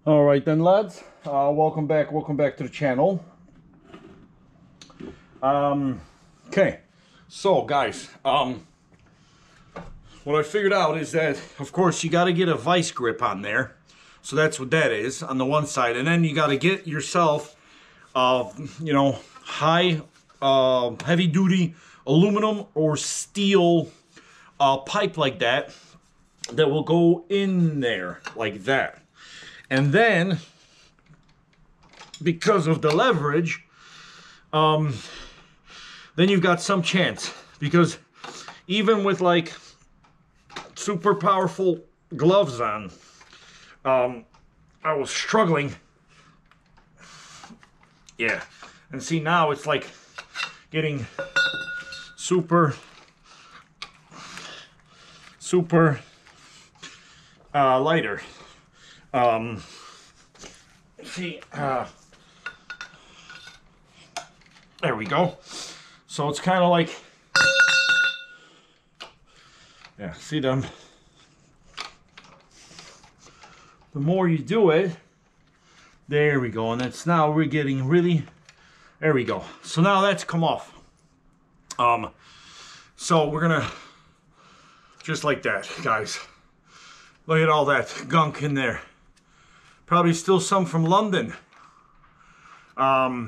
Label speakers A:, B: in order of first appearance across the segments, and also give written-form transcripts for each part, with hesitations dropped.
A: All right then, lads. Welcome back to the channel. Okay, so guys, what I figured out is that, of course, you got to get a vice grip on there. So that's what that is on the one side, and then you got to get yourself, high, heavy duty aluminum or steel pipe like that will go in there like that. And then, because of the leverage, then you've got some chance. Because even with like super powerful gloves on, I was struggling. Yeah, and see now it's like getting super lighter. There we go. So it's kind of like, yeah, see them. The more you do it, there we go. And it's now we're getting really, there we go. So now that's come off. So we're gonna, just like that, guys. Look at all that gunk in there. Probably still some from London. So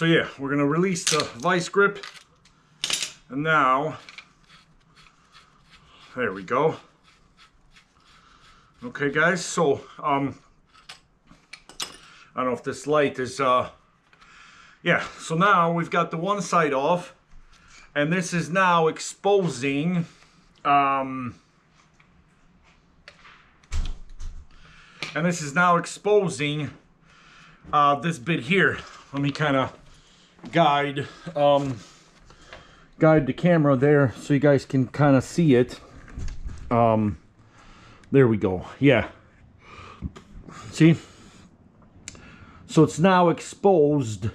A: yeah, we're gonna release the vice grip. And now, there we go. Okay guys, so, I don't know if this light is, yeah. So now we've got the one side off. And this is now exposing, this bit here. Let me kind of guide the camera there so you guys can kind of see it. There we go. Yeah. See? So it's now exposed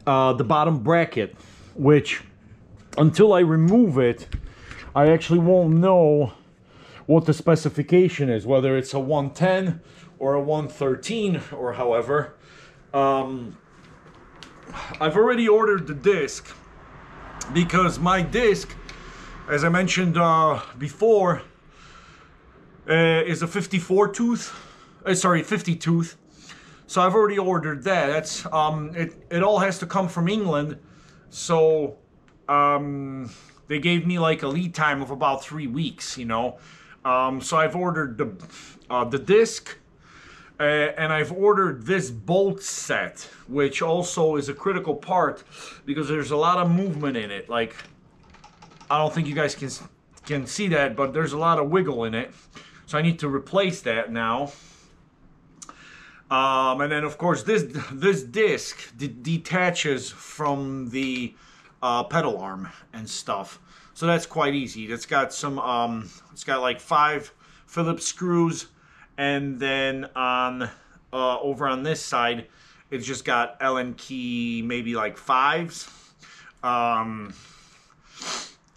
A: the bottom bracket, which until I remove it, I actually won't know what the specification is, whether it's a 110 or a 113 or however. I've already ordered the disc because my disc, as I mentioned before, is a 50 tooth. So I've already ordered that. That's it all has to come from England. So they gave me like a lead time of about 3 weeks, you know. So I've ordered the disc, and I've ordered this bolt set, which also is a critical part because there's a lot of movement in it. Like, I don't think you guys can see that, but there's a lot of wiggle in it. So I need to replace that now. And then of course this disc detaches from the pedal arm and stuff. So that's quite easy. It's got some, it's got like 5 Phillips screws, and then on over on this side, it's just got Allen key, maybe like 5s,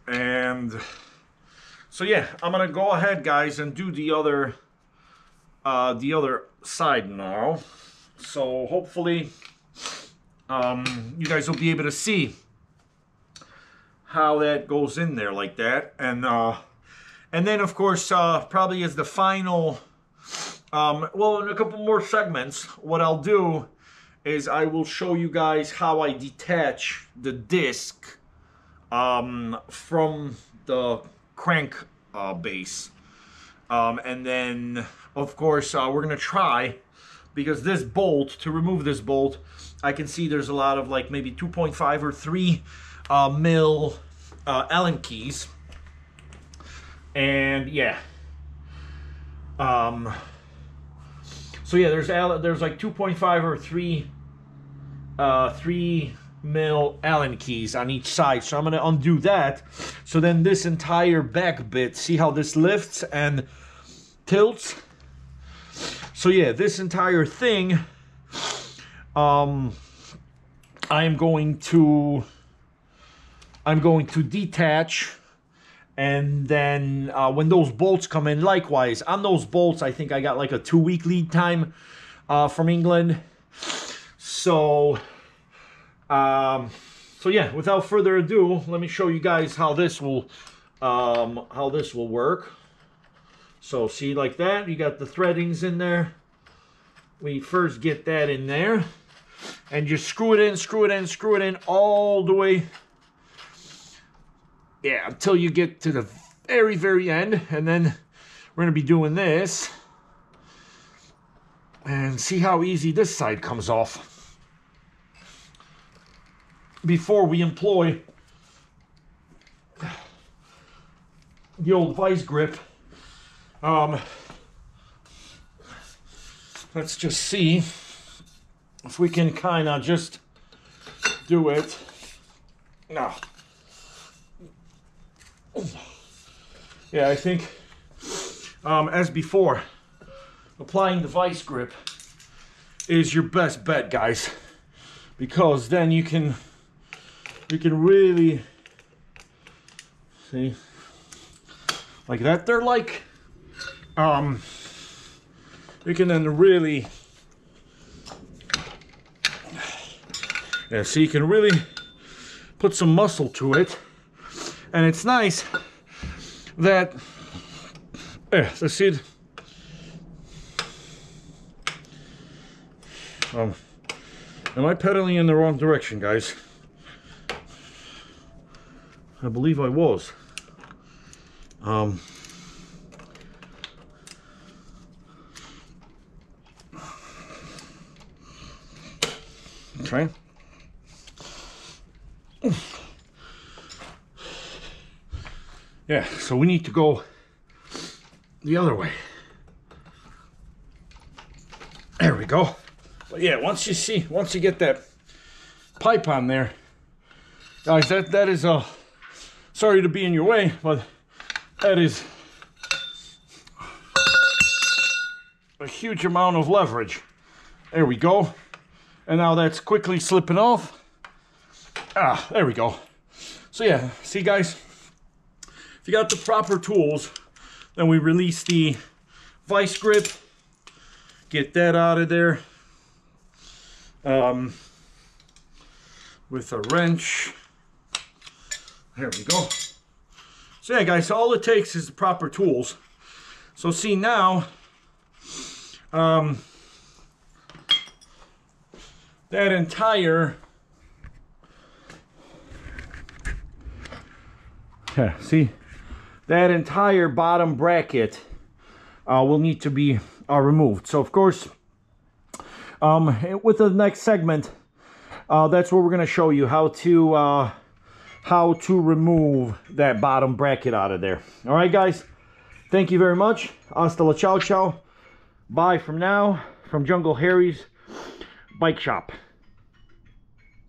A: and so yeah, I'm gonna go ahead, guys, and do the other side now. So hopefully, you guys will be able to see how that goes in there like that, and then of course probably as the final, well, in a couple more segments, what I'll do is I will show you guys how I detach the disc from the crank base, and then of course we're gonna try, because this bolt, to remove this bolt, I can see there's a lot of like maybe 2.5 or 3 mil Allen keys, and yeah, so yeah, there's like 2.5 or 3 mil Allen keys on each side. So I'm gonna undo that. So then this entire back bit, see how this lifts and tilts? So yeah, this entire thing, I'm going to detach And then when those bolts come in, likewise, on those bolts, I think I got like a 2-week lead time from England. So, yeah, without further ado, let me show you guys how this will work. So see, like that, you got the threadings in there. We first get that in there, and just screw it in, screw it in, screw it in all the way. Yeah, until you get to the very, very end, and then we're gonna be doing this, and see how easy this side comes off before we employ the old vice grip. Let's just see if we can kind of just do it. No. Yeah, I think as before, applying the vice grip is your best bet, guys, because then you can really see like that. They're like you can then really, yeah, so you can really put some muscle to it. And it's nice that, let's see, am I pedaling in the wrong direction, guys? I believe I was. Okay. Yeah, so we need to go the other way. There we go. But yeah, once you get that pipe on there, guys, that is sorry to be in your way, but that is a huge amount of leverage. There we go. And now that's quickly slipping off. Ah, there we go. So yeah, see, guys, if you got the proper tools, then we release the vice grip, get that out of there with a wrench. There we go. So yeah, guys, so all it takes is the proper tools. So see now, that entire, yeah, see, that entire bottom bracket will need to be removed. So of course, with the next segment, that's where we're going to show you how to remove that bottom bracket out of there. All right, guys, thank you very much. Hasta la ciao ciao. Bye from now, from Jungle Harry's Bike Shop.